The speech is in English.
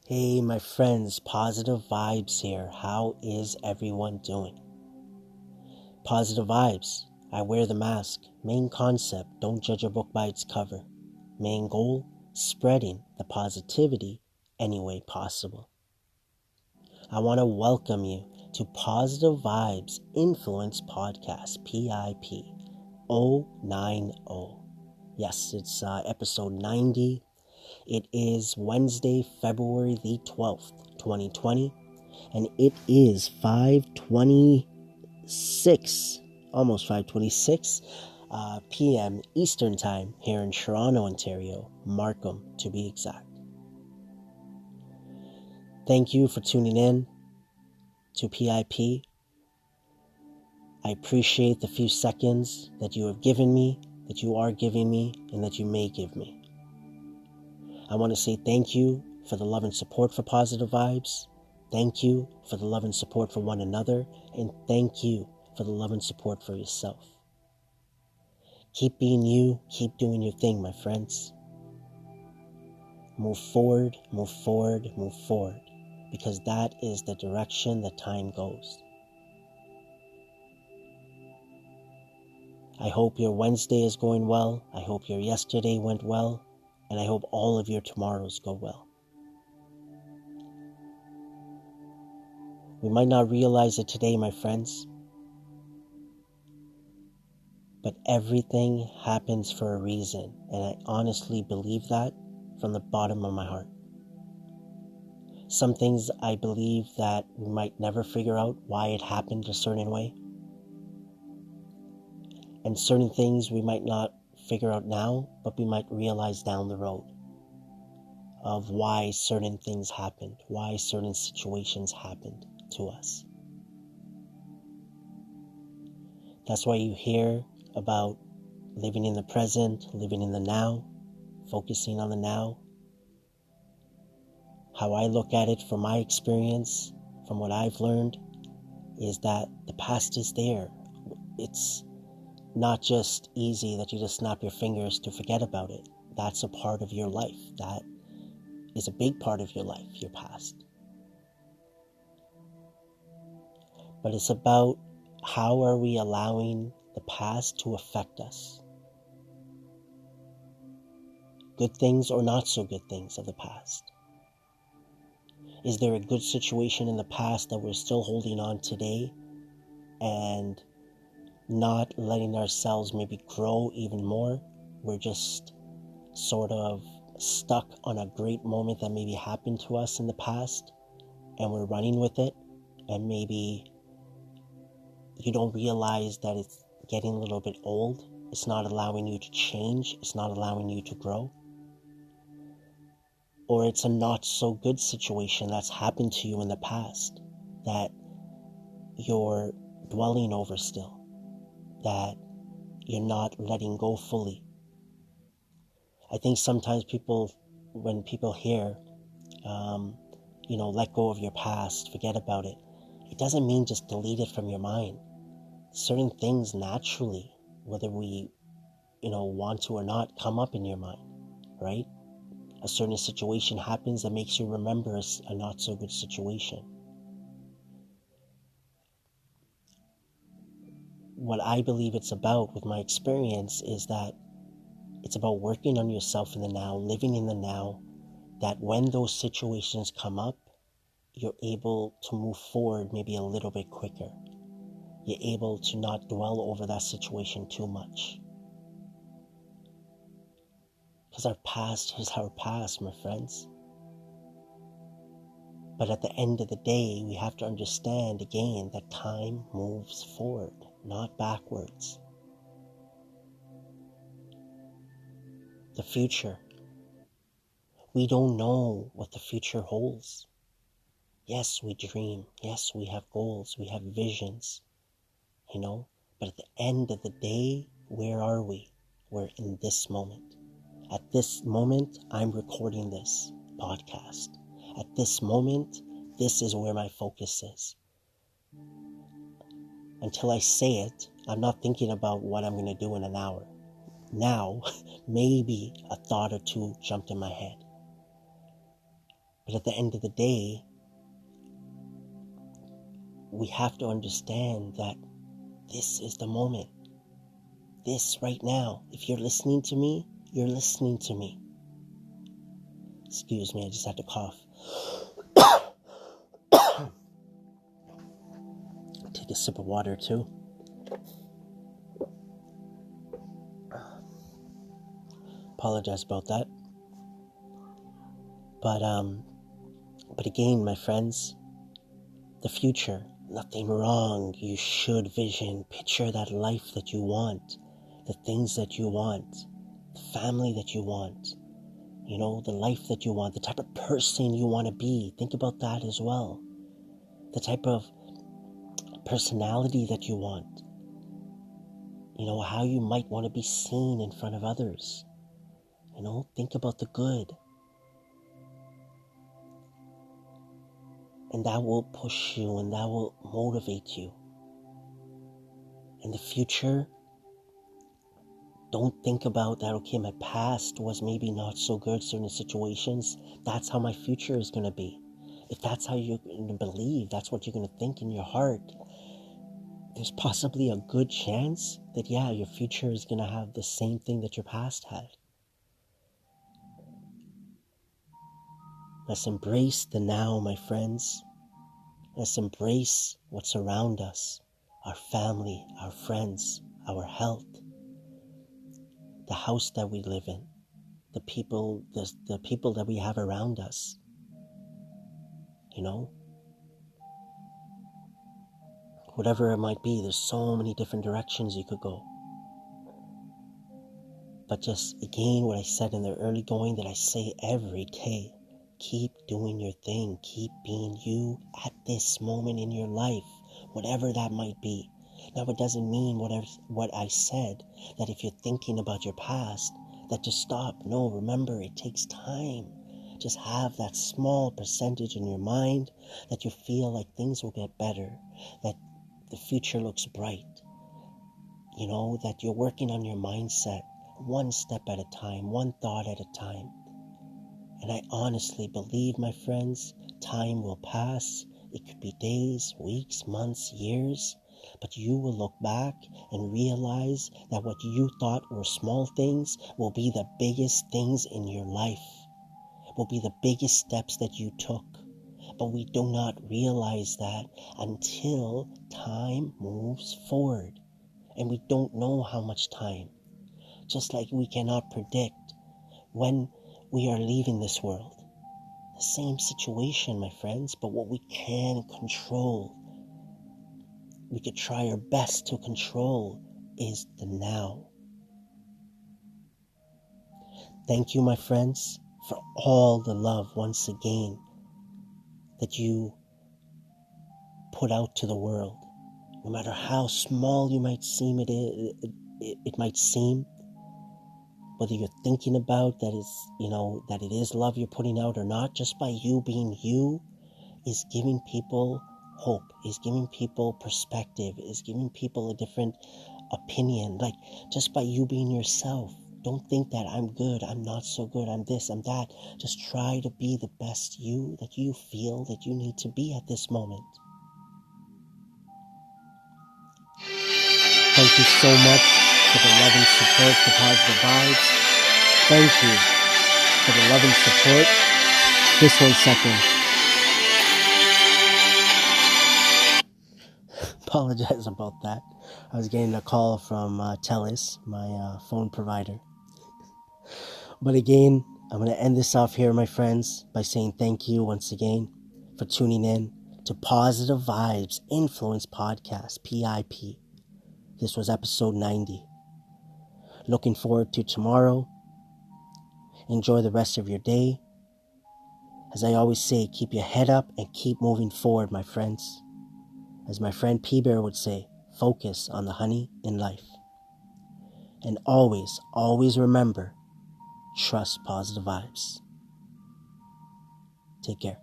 Hey, my friends, Positive Vibes here. How is everyone doing? Positive Vibes. I wear the mask. Main concept, don't judge a book by its cover. Main goal, spreading the positivity any way possible. I want to welcome you to Positive Vibes Influence Podcast, PIP090. Yes, it's episode 90. It is Wednesday, February the 12th, 2020, and it is 5:26, almost 5:26 p.m. Eastern Time here in Toronto, Ontario, Markham to be exact. Thank you for tuning in to PIP. I appreciate the few seconds that you have given me, that you are giving me, and that you may give me. I want to say thank you for the love and support for Positive Vibes. Thank you for the love and support for one another. And thank you for the love and support for yourself. Keep being you. Keep doing your thing, my friends. Move forward, move forward, move forward. Because that is the direction that time goes. I hope your Wednesday is going well. I hope your yesterday went well. And I hope all of your tomorrows go well. We might not realize it today, my friends, but everything happens for a reason, and I honestly believe that from the bottom of my heart. Some things I believe that we might never figure out why it happened a certain way, and certain things we might not figure out now, but we might realize down the road of why certain things happened, why certain situations happened to us. That's why you hear about living in the present, living in the now, focusing on the now. How I look at it from my experience, from what I've learned, is that the past is there. It's not just easy that you just snap your fingers to forget about it. That's a part of your life. That is a big part of your life, your past. But it's about how are we allowing the past to affect us? Good things or not so good things of the past. Is there a good situation in the past that we're still holding on today and not letting ourselves maybe grow even more? We're just sort of stuck on a great moment that maybe happened to us in the past and we're running with it, and maybe you don't realize that it's getting a little bit old. It's not allowing you to change. It's not allowing you to grow. Or it's a not so good situation that's happened to you in the past that you're dwelling over still, that you're not letting go fully. I think sometimes when people hear, let go of your past, forget about it, it doesn't mean just delete it from your mind. Certain things naturally, whether we, want to or not, come up in your mind, right? A certain situation happens that makes you remember a not so good situation. What I believe it's about with my experience is that it's about working on yourself in the now, living in the now, that when those situations come up, you're able to move forward maybe a little bit quicker. You're able to not dwell over that situation too much. Because our past is our past, my friends. But at the end of the day, we have to understand again that time moves forward, not backwards. The future. We don't know what the future holds. Yes, we dream. Yes, we have goals. We have visions. But at the end of the day, where are we? We're in this moment. At this moment, I'm recording this podcast. At this moment, this is where my focus is. Until I say it, I'm not thinking about what I'm going to do in an hour. Now, maybe a thought or two jumped in my head. But But at the end of the day, we have to understand that this is the moment. This right now. If you're listening to me, you're listening to me. Excuse me, I just had to cough. Take a sip of water too. Apologize about that. But again, my friends, the future, nothing wrong. You should vision, picture that life that you want, the things that you want, the family that you want, the life that you want, the type of person you want to be. Think about that as well. The type of personality that you want. How you might want to be seen in front of others. Think about the good. And that will push you and that will motivate you. In the future, don't think about that, okay, my past was maybe not so good, certain situations. That's how my future is going to be. If that's how you're going to believe, that's what you're going to think in your heart, there's possibly a good chance that, your future is going to have the same thing that your past had. Let's embrace the now, my friends. Let's embrace what's around us, our family, our friends, our health, the house that we live in, the people that we have around us. Whatever it might be, there's so many different directions you could go. But just again, what I said in the early going that I say every day, keep doing your thing. Keep being you at this moment in your life, whatever that might be. Now, it doesn't mean what I said, that if you're thinking about your past, that just stop. No, remember, it takes time. Just have that small percentage in your mind that you feel like things will get better, that the future looks bright, that you're working on your mindset one step at a time, one thought at a time. And I honestly believe, my friends, time will pass. It could be days, weeks, months, years, but you will look back and realize that what you thought were small things will be the biggest things in your life, will be the biggest steps that you took. But we do not realize that until time moves forward. And we don't know how much time. Just like we cannot predict when we are leaving this world. The same situation, my friends, but what we can control, we could try our best to control, is the now. Thank you, my friends, for all the love once again that you put out to the world. No matter how small you might seem it might seem, whether you're thinking about that it is love you're putting out or not, just by you being you is giving people hope, is giving people perspective, is giving people a different opinion. Like, just by you being yourself. Don't think that I'm good, I'm not so good, I'm this, I'm that. Just try to be the best you that you feel that you need to be at this moment. Thank you so much for the love and support for Positive Vibes. Thank you for the love and support. Just 1 second. Apologize about that. I was getting a call from TELUS, my phone provider. But again, I'm going to end this off here, my friends, by saying thank you once again for tuning in to Positive Vibes Influence Podcast, PIP. This was episode 90. Looking forward to tomorrow. Enjoy the rest of your day. As I always say, keep your head up and keep moving forward, my friends. As my friend P-Bear would say, focus on the honey in life. And always, always remember, trust positive vibes. Take care.